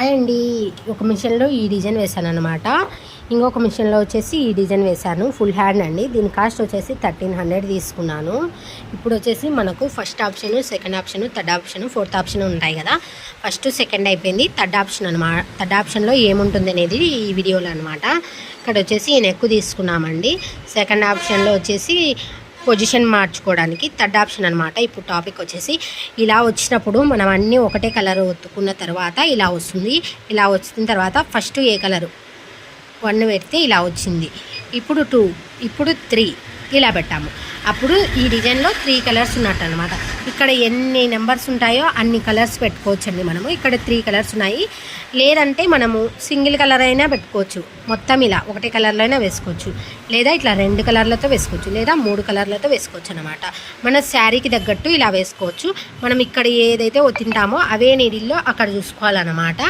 Hi అండి. ఒక మిషన్లో ఈ డిజైన్ వేసాను అనమాట. ఇంకొక మిషన్లో వచ్చేసి ఈ డిజైన్ వేశాను. ఫుల్ హ్యాండ్ అండి. దీని కాస్ట్ వచ్చేసి 1300 తీసుకున్నాను. ఇప్పుడు వచ్చేసి మనకు first option, second option, third option, fourth option ఉంటాయి కదా. ఫస్ట్ సెకండ్ అయిపోయింది. థర్డ్ ఆప్షన్ అనమాట. థర్డ్ ఆప్షన్లో ఏముంటుంది అనేది ఈ వీడియోలో అనమాట. ఇక్కడ వచ్చేసి నెక్ తీసుకున్నామండి. సెకండ్ ఆప్షన్లో వచ్చేసి పొజిషన్ మార్చుకోవడానికి. థర్డ్ ఆప్షన్ అనమాట. ఇప్పుడు టాపిక్ వచ్చేసి ఇలా వచ్చినప్పుడు మనం అన్నీ ఒకటే కలర్ ఒత్తుకున్న తర్వాత ఇలా వస్తుంది. ఇలా వచ్చిన తర్వాత ఫస్ట్ ఏ కలరు 1 పెడితే ఇలా వచ్చింది. ఇప్పుడు 2, ఇప్పుడు 3 ఇలా పెట్టాము. అప్పుడు ఈ డిజైన్లో 3 కలర్స్ ఉన్నట్టు అనమాట. ఇక్కడ ఎన్ని నెంబర్స్ ఉంటాయో అన్ని కలర్స్ పెట్టుకోవచ్చండి మనము. ఇక్కడ 3 కలర్స్ ఉన్నాయి. లేదంటే మనము సింగిల్ కలర్ అయినా పెట్టుకోవచ్చు. మొత్తం ఇలా ఒకటే కలర్లో అయినా వేసుకోవచ్చు. లేదా ఇట్లా 2 కలర్లతో వేసుకోవచ్చు. లేదా 3 కలర్లతో వేసుకోవచ్చు అనమాట. మన శారీకి తగ్గట్టు ఇలా వేసుకోవచ్చు. మనం ఇక్కడ ఏదైతే తింటామో అవే నీడిల్లో అక్కడ చూసుకోవాలన్నమాట.